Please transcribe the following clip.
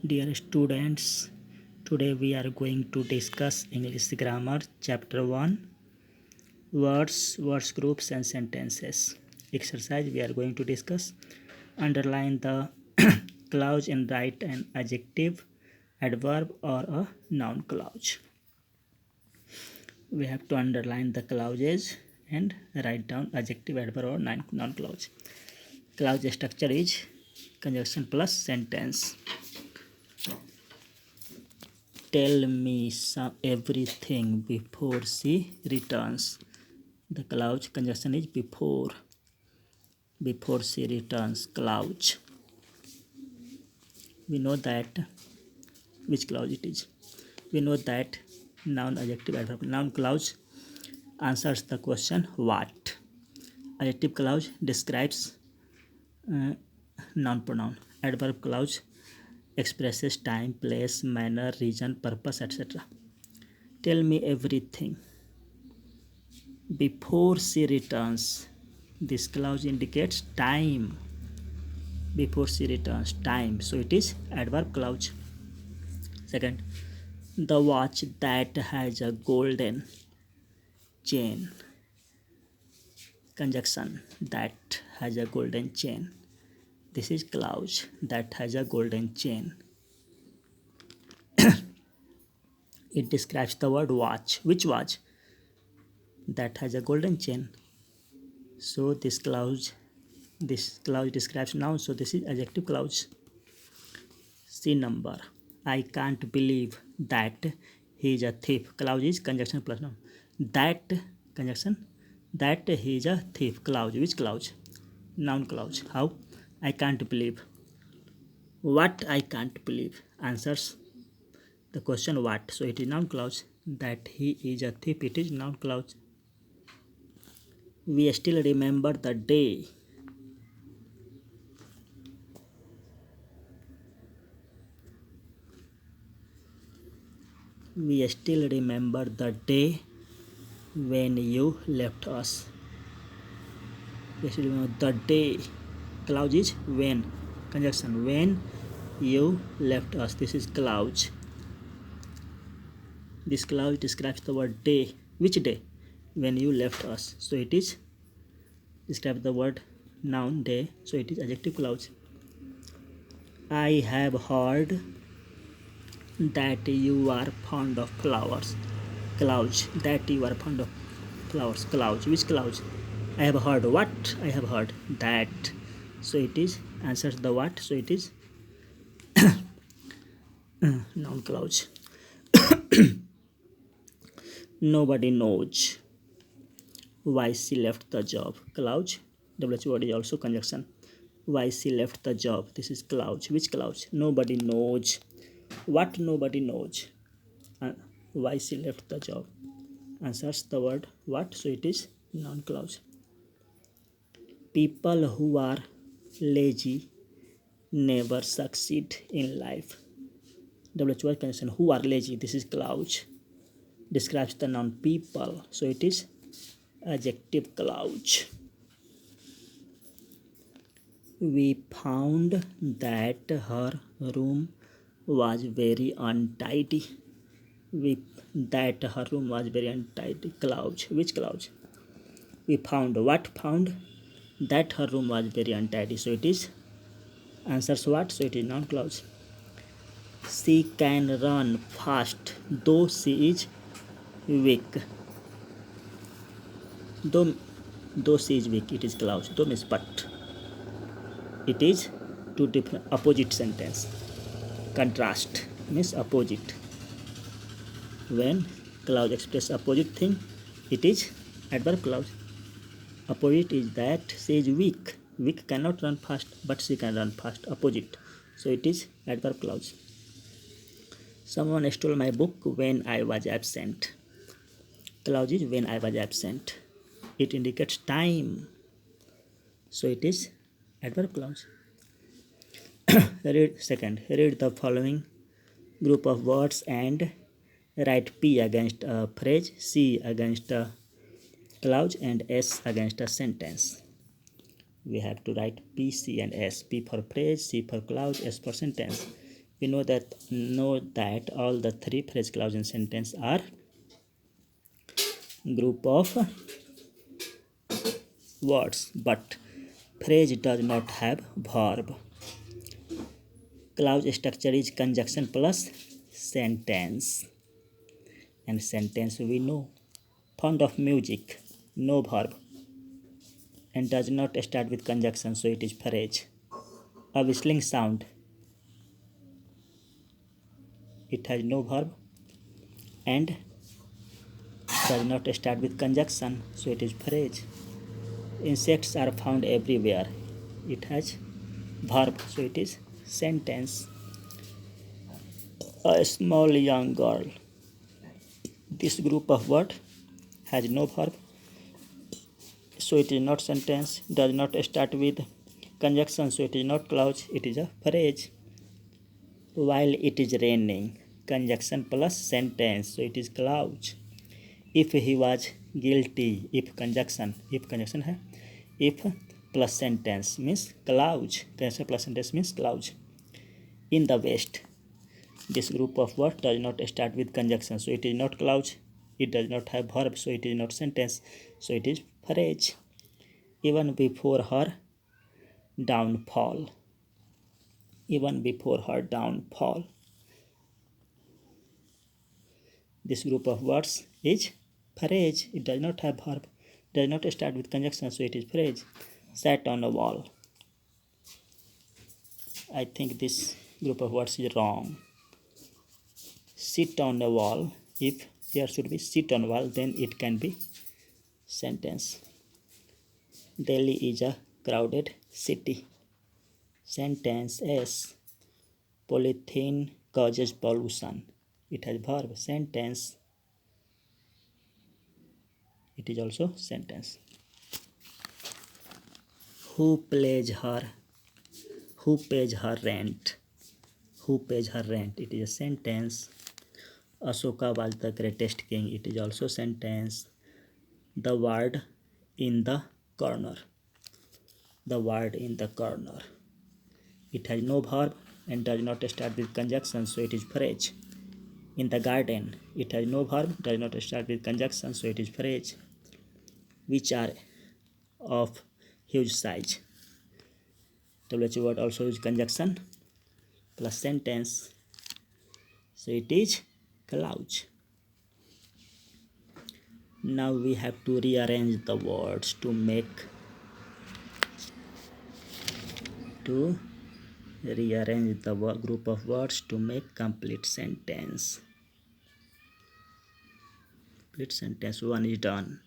Dear students, today we are going to discuss English grammar chapter 1 words, groups and sentences. Exercise we are going to discuss underline the clause and write an adjective, adverb or a noun clause. We have to underline the clauses and write down adjective, adverb or noun clause. Clause structure is conjunction plus sentence. Tell me everything before she returns. The clause conjunction is before she returns. Clause. We know that which clause it is. We know that noun, adjective, adverb. Noun clause answers the question what. Adjective clause describes noun pronoun. Adverb clause expresses time, place, manner, reason, purpose, etc. Tell me everything before she returns. This clause indicates time. Before she returns, time. So it is adverb clause. Second, the watch that has a golden chain. Conjunction, that has a golden chain. This is clause, that has a golden chain. It describes the word watch. Which watch? That has a golden chain. So this clause describes noun. So this is adjective clause. C number. I can't believe that he is a thief. Clause is conjunction plus noun. That conjunction. That he is a thief. Clause. Which clause? Noun clause. How? I can't believe. What I can't believe answers the question what. So it is noun clause. That he is a thief. It is noun clause. We still remember the day. We still remember the day when you left us. We still remember the day. Clause is when. Conjunction, when you left us. This is clause. This clause describes the word day. Which day? When you left us. So it is describes the word noun day. So it is adjective clause. I have heard that you are fond of flowers. Clause, that you are fond of flowers. Clause. Which clause? I have heard what? I have heard that. So it is answers the what. So it is noun clause. Nobody knows why she left the job. Clause. WH word is also conjunction. Why she left the job. This is clause. Which clause? Nobody knows. What nobody knows? Why she left the job. Answers the word what. So it is noun clause. People who are lazy never succeed in life. WH word conjunction. Who are lazy. This is clause. Describes the noun people. So it is adjective clause. We found that her room was very untidy. That her room was very untidy. Clause. Which clause? We found what? Found that her room was very untidy. So it is answers what? So it is noun clause. She can run fast though she is weak. Though she is weak, it is clause. Though means but. It is two different opposite sentence. Contrast means opposite. When clause express opposite thing, it is adverb clause. Opposite is that she is weak. Weak cannot run fast, but she can run fast. Opposite. So it is adverb clause. Someone stole my book when I was absent. Clause is when I was absent. It indicates time. So it is adverb clause. Read the following group of words and write P against a phrase, C against a clause and S against a sentence. We have to write P, C and S. P for phrase, C for clause, S for sentence. We know that all the three phrase clause in sentence are group of words, but phrase does not have verb. Clause structure is conjunction plus sentence, and sentence we know. Fond of music, no verb, and does not start with conjunction, so it is phrase. A whistling sound, it has no verb and does not start with conjunction, so it is phrase. Insects are found everywhere, it has verb, so it is sentence. A small young girl, this group of word has no verb, so it is not sentence. Does not start with conjunction, so it is not clause, it is a phrase. While it is raining, conjunction plus sentence, so it is clause. If he was guilty, if conjunction है, if plus sentence means clause, conjunction plus sentence means clause. In the west, this group of words does not start with conjunction, so it is not clause. It does not have verb, so it is not sentence, so it is phrase. Even before her downfall, even before her downfall, this group of words is phrase. It does not have verb, does not start with conjunction, so it is phrase. Sat on a wall, I think this group of words is wrong. Sit on a wall, if there should be sit on wall, then it can be sentence. Delhi is a crowded city, sentence. S. Polythene causes pollution, it has verb, sentence. It is also sentence. Who pays her rent? Who pays her rent? It is a sentence. Ashoka was the greatest king, it is also sentence. The word in the corner, the word in the corner, it has no verb and does not start with conjunction, so it is phrase. In the garden, it has no verb, does not start with conjunction, so it is phrase. Which are of huge size, WH word also use conjunction plus sentence, so it is clause. Now we have to rearrange the words to rearrange the group of words to make complete sentence. Complete sentence 1 is done.